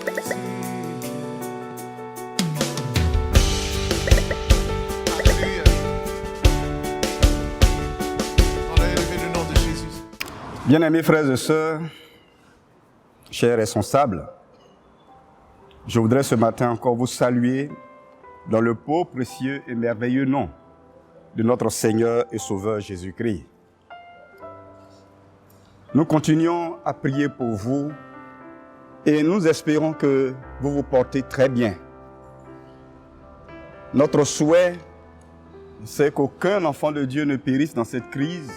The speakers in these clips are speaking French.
Alléluia. On a élevé le nom de Jésus. Bien-aimés frères et sœurs, chers responsables, je voudrais ce matin encore vous saluer dans le beau, précieux et merveilleux nom de notre Seigneur et Sauveur Jésus-Christ. Nous continuons à prier pour vous et nous espérons que vous vous portez très bien. Notre souhait, c'est qu'aucun enfant de Dieu ne périsse dans cette crise,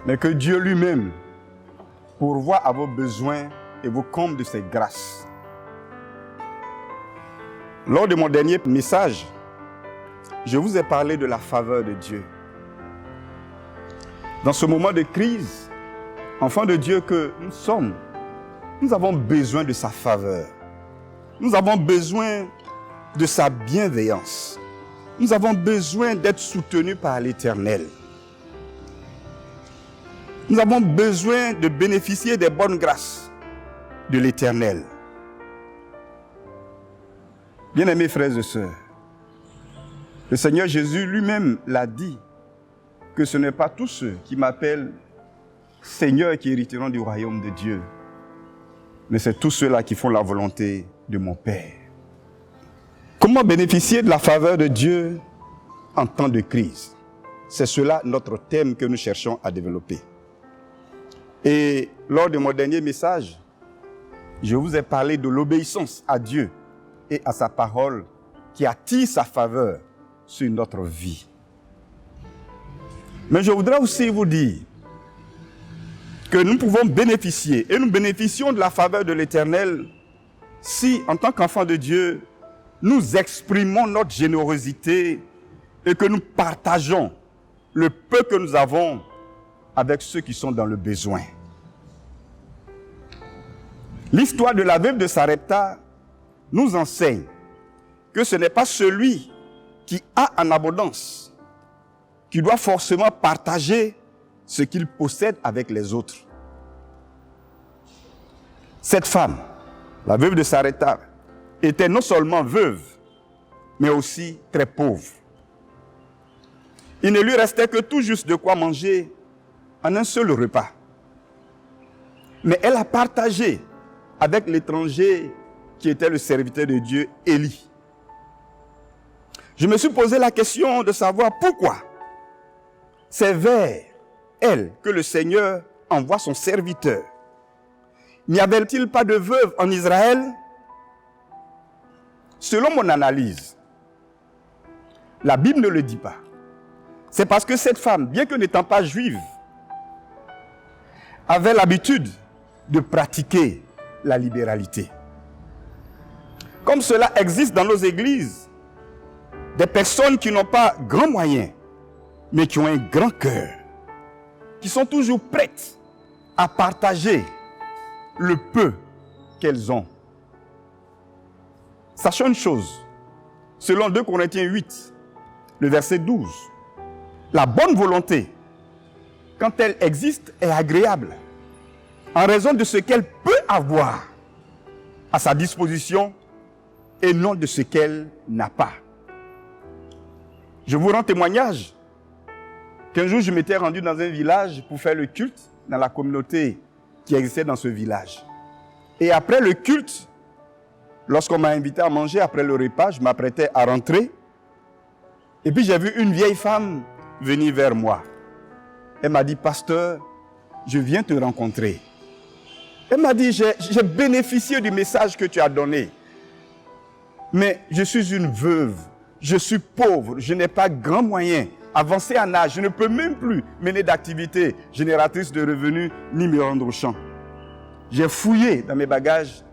mais que Dieu lui-même pourvoie à vos besoins et vous comble de ses grâces. Lors de mon dernier message, je vous ai parlé de la faveur de Dieu. Dans ce moment de crise, enfants de Dieu que nous sommes, nous avons besoin de sa faveur. Nous avons besoin de sa bienveillance. Nous avons besoin d'être soutenus par l'Éternel. Nous avons besoin de bénéficier des bonnes grâces de l'Éternel. Bien-aimés frères et sœurs, le Seigneur Jésus lui-même l'a dit que ce n'est pas tous ceux qui m'appellent Seigneur qui hériteront du royaume de Dieu, mais c'est tous ceux-là qui font la volonté de mon Père. Comment bénéficier de la faveur de Dieu en temps de crise? C'est cela notre thème que nous cherchons à développer. Et lors de mon dernier message, je vous ai parlé de l'obéissance à Dieu et à sa parole qui attire sa faveur sur notre vie. Mais je voudrais aussi vous dire que nous pouvons bénéficier, et nous bénéficions de la faveur de l'Éternel si, en tant qu'enfants de Dieu, nous exprimons notre générosité et que nous partageons le peu que nous avons avec ceux qui sont dans le besoin. L'histoire de la veuve de Sarepta nous enseigne que ce n'est pas celui qui a en abondance qui doit forcément partager ce qu'il possède avec les autres. Cette femme, la veuve de Sarepta, était non seulement veuve, mais aussi très pauvre. Il ne lui restait que tout juste de quoi manger en un seul repas. Mais elle a partagé avec l'étranger qui était le serviteur de Dieu, Élie. Je me suis posé la question de savoir pourquoi c'est vers elle que le Seigneur envoie son serviteur. N'y avait-il pas de veuve en Israël? Selon mon analyse, la Bible ne le dit pas. C'est parce que cette femme, bien que n'étant pas juive, avait l'habitude de pratiquer la libéralité. Comme cela existe dans nos églises, des personnes qui n'ont pas grand moyen, mais qui ont un grand cœur, qui sont toujours prêtes à partager le peu qu'elles ont. Sachons une chose, selon 2 Corinthiens 8, le verset 12, la bonne volonté, quand elle existe, est agréable, en raison de ce qu'elle peut avoir à sa disposition et non de ce qu'elle n'a pas. Je vous rends témoignage qu'un jour je m'étais rendu dans un village pour faire le culte dans la communauté qui existait dans ce village. Et après le culte, lorsqu'on m'a invité à manger après le repas, je m'apprêtais à rentrer. Et puis j'ai vu une vieille femme venir vers moi. Elle m'a dit, pasteur, je viens te rencontrer. Elle m'a dit, j'ai bénéficié du message que tu as donné. Mais je suis une veuve, je suis pauvre, je n'ai pas grand moyen, avancé en âge, je ne peux même plus mener d'activité génératrice de revenus ni me rendre au champ. J'ai fouillé dans mes bagages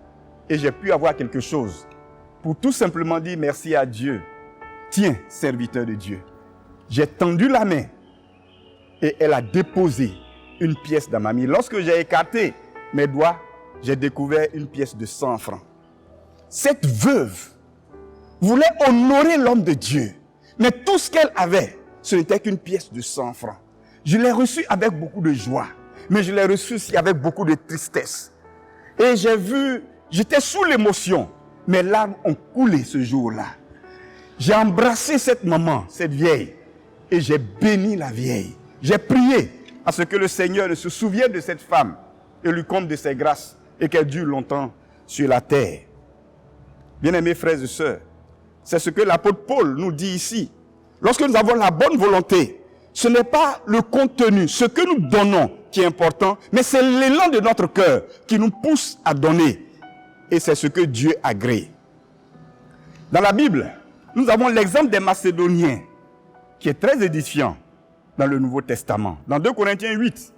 et j'ai pu avoir quelque chose pour tout simplement dire merci à Dieu. Tiens, serviteur de Dieu. J'ai tendu la main et elle a déposé une pièce dans ma main. Lorsque j'ai écarté mes doigts, j'ai découvert une pièce de 100 francs. Cette veuve voulait honorer l'homme de Dieu, mais tout ce qu'elle avait, ce n'était qu'une pièce de 100 francs. Je l'ai reçue avec beaucoup de joie, mais je l'ai reçue aussi avec beaucoup de tristesse. Et j'ai vu J'étais sous l'émotion. Mes larmes ont coulé ce jour-là. J'ai embrassé cette maman, cette vieille, et j'ai béni la vieille. J'ai prié à ce que le Seigneur se souvienne de cette femme et lui compte de ses grâces et qu'elle dure longtemps sur la terre. Bien-aimés frères et sœurs, c'est ce que l'apôtre Paul nous dit ici. Lorsque nous avons la bonne volonté, ce n'est pas le contenu, ce que nous donnons qui est important, mais c'est l'élan de notre cœur qui nous pousse à donner. Et c'est ce que Dieu agrée. Dans la Bible, nous avons l'exemple des Macédoniens, qui est très édifiant dans le Nouveau Testament. Dans 2 Corinthiens 8,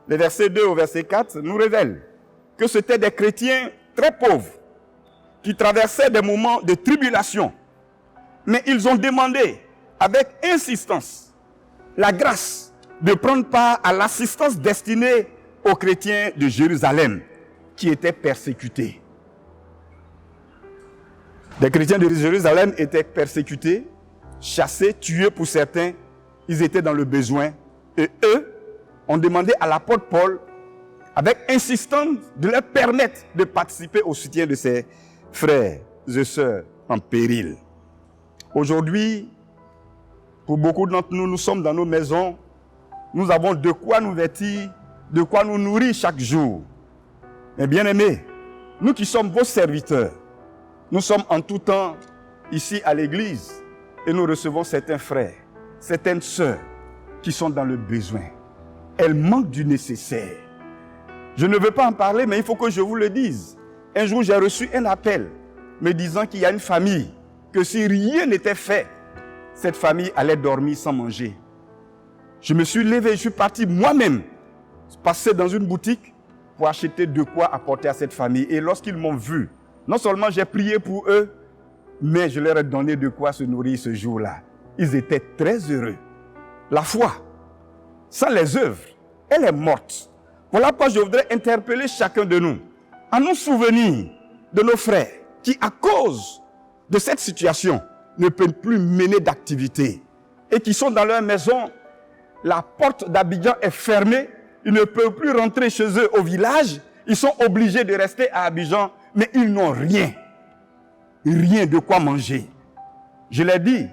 les versets 2 au verset 4 nous révèlent que c'étaient des chrétiens très pauvres, qui traversaient des moments de tribulation. Mais ils ont demandé avec insistance la grâce de prendre part à l'assistance destinée aux chrétiens de Jérusalem qui étaient persécutés. Les chrétiens de Jérusalem étaient persécutés, chassés, tués pour certains. Ils étaient dans le besoin. Et eux ont demandé à l'apôtre Paul, avec insistance, de leur permettre de participer au soutien de ses frères et sœurs en péril. Aujourd'hui, pour beaucoup d'entre nous, nous sommes dans nos maisons. Nous avons de quoi nous vêtir, de quoi nous nourrir chaque jour. Mais bien aimés, nous qui sommes vos serviteurs, nous sommes en tout temps ici à l'église et nous recevons certains frères, certaines sœurs qui sont dans le besoin. Elles manquent du nécessaire. Je ne veux pas en parler, mais il faut que je vous le dise. Un jour, j'ai reçu un appel me disant qu'il y a une famille, que si rien n'était fait, cette famille allait dormir sans manger. Je me suis levé, je suis parti moi-même, passer dans une boutique pour acheter de quoi apporter à cette famille. Et lorsqu'ils m'ont vu, non seulement j'ai prié pour eux, mais je leur ai donné de quoi se nourrir ce jour-là. Ils étaient très heureux. La foi, sans les œuvres, elle est morte. Voilà pourquoi je voudrais interpeller chacun de nous à nous souvenir de nos frères qui, à cause de cette situation, ne peuvent plus mener d'activité et qui sont dans leur maison. La porte d'Abidjan est fermée. Ils ne peuvent plus rentrer chez eux au village. Ils sont obligés de rester à Abidjan, mais ils n'ont rien. Rien de quoi manger. Je l'ai dit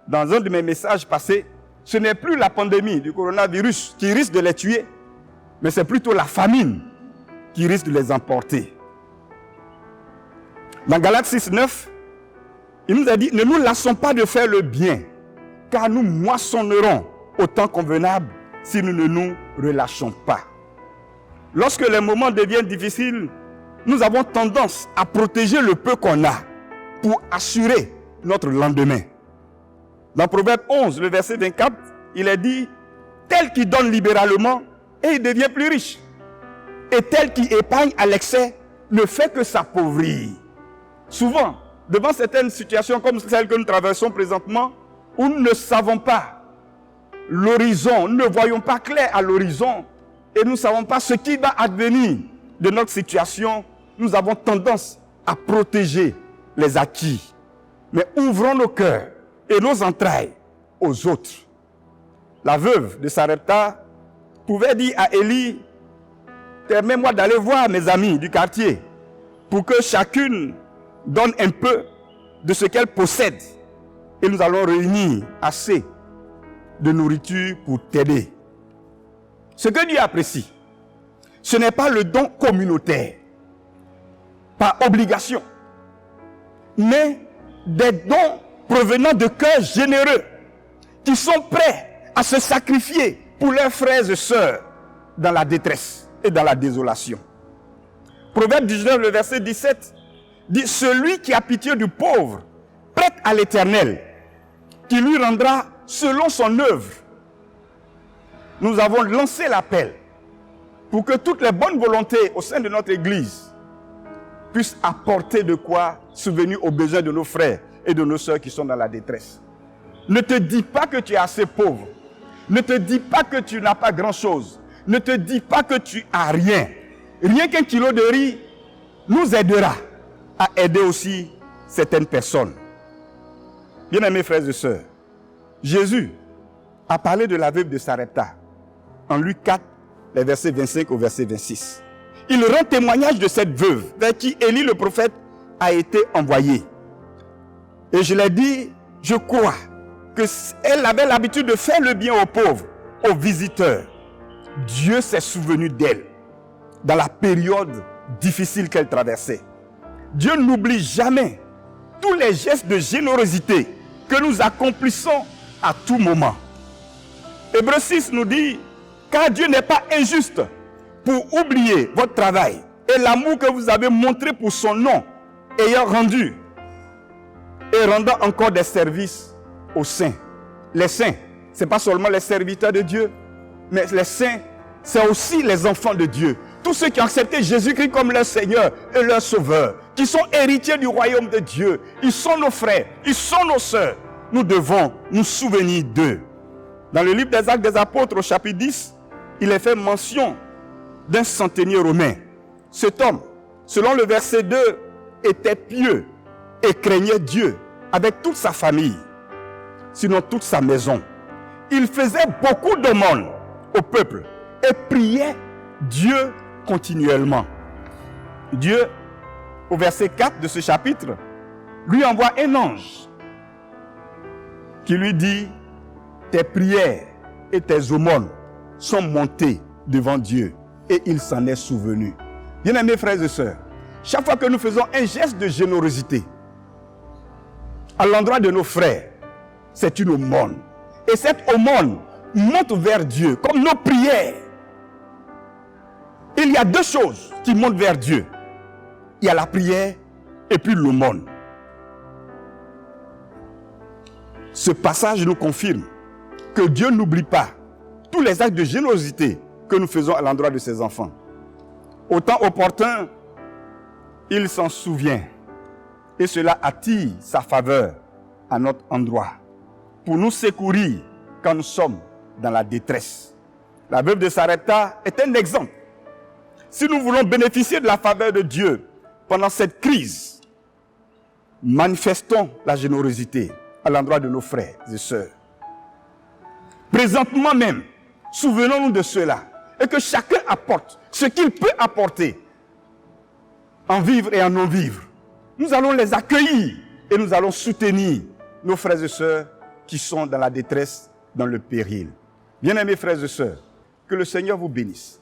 dans un de mes messages passés, ce n'est plus la pandémie du coronavirus qui risque de les tuer, mais c'est plutôt la famine qui risque de les emporter. Dans Galates 6, 9, il nous a dit, ne nous lassons pas de faire le bien, car nous moissonnerons au temps convenable si nous ne nous relâchons pas. Lorsque les moments deviennent difficiles, nous avons tendance à protéger le peu qu'on a pour assurer notre lendemain. Dans Proverbe 11, le verset 24, il est dit, tel qui donne libéralement, et il devient plus riche. Et tel qui épargne à l'excès, ne fait que s'appauvrir. Souvent, devant certaines situations comme celles que nous traversons présentement, où nous ne savons pas l'horizon, nous ne voyons pas clair à l'horizon, et nous ne savons pas ce qui va advenir de notre situation, nous avons tendance à protéger les acquis. Mais ouvrons nos cœurs et nos entrailles aux autres. La veuve de Sarepta pouvait dire à Élie, permets-moi d'aller voir mes amis du quartier pour que chacune donne un peu de ce qu'elle possède et nous allons réunir assez de nourriture pour t'aider. Ce que Dieu apprécie, ce n'est pas le don communautaire, par obligation, mais des dons provenant de cœurs généreux qui sont prêts à se sacrifier pour leurs frères et sœurs dans la détresse et dans la désolation. Proverbe 19, le verset 17, dit « Celui qui a pitié du pauvre prête à l'Éternel, qui lui rendra selon son œuvre. » Nous avons lancé l'appel pour que toutes les bonnes volontés au sein de notre Église puissent apporter de quoi subvenir aux besoins de nos frères et de nos sœurs qui sont dans la détresse. Ne te dis pas que tu es assez pauvre. Ne te dis pas que tu n'as pas grand-chose. Ne te dis pas que tu as rien. Rien qu'un kilo de riz nous aidera à aider aussi certaines personnes. Bien-aimés frères et sœurs, Jésus a parlé de la veuve de Sarepta en Luc 4, les versets 25 au verset 26. il rend témoignage de cette veuve vers qui Élie le prophète a été envoyé. Et je l'ai dit, je crois qu'elle avait l'habitude de faire le bien aux pauvres, aux visiteurs. Dieu s'est souvenu d'elle dans la période difficile qu'elle traversait. Dieu n'oublie jamais tous les gestes de générosité que nous accomplissons à tout moment. Hébreux 6 nous dit, car Dieu n'est pas injuste pour oublier votre travail et l'amour que vous avez montré pour son nom, ayant rendu et rendant encore des services aux saints. Les saints, ce n'est pas seulement les serviteurs de Dieu, mais les saints, c'est aussi les enfants de Dieu. Tous ceux qui ont accepté Jésus-Christ comme leur Seigneur et leur Sauveur, qui sont héritiers du royaume de Dieu. Ils sont nos frères, ils sont nos sœurs. Nous devons nous souvenir d'eux. Dans le livre des Actes des Apôtres, au chapitre 10, il est fait mention d'un centenier romain. Cet homme, selon le verset 2, était pieux et craignait Dieu avec toute sa famille, sinon toute sa maison. Il faisait beaucoup d'aumônes au peuple et priait Dieu continuellement. Dieu, au verset 4 de ce chapitre, lui envoie un ange qui lui dit, tes prières et tes aumônes sont montées devant Dieu et il s'en est souvenu. Bien-aimés frères et sœurs, chaque fois que nous faisons un geste de générosité à l'endroit de nos frères, c'est une aumône. Et cette aumône monte vers Dieu, comme nos prières. Il y a deux choses qui montent vers Dieu. Il y a la prière et puis l'aumône. Ce passage nous confirme que Dieu n'oublie pas tous les actes de générosité que nous faisons à l'endroit de ses enfants. Au temps opportun, il s'en souvient et cela attire sa faveur à notre endroit pour nous secourir quand nous sommes dans la détresse. La veuve de Sarepta est un exemple. Si nous voulons bénéficier de la faveur de Dieu pendant cette crise, manifestons la générosité à l'endroit de nos frères et sœurs. Présentement même, souvenons-nous de cela et que chacun apporte ce qu'il peut apporter en vivre et en non-vivre. Nous allons les accueillir et nous allons soutenir nos frères et sœurs qui sont dans la détresse, dans le péril. Bien-aimés frères et sœurs, que le Seigneur vous bénisse,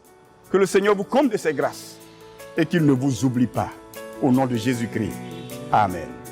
que le Seigneur vous comble de ses grâces et qu'il ne vous oublie pas. Au nom de Jésus-Christ. Amen.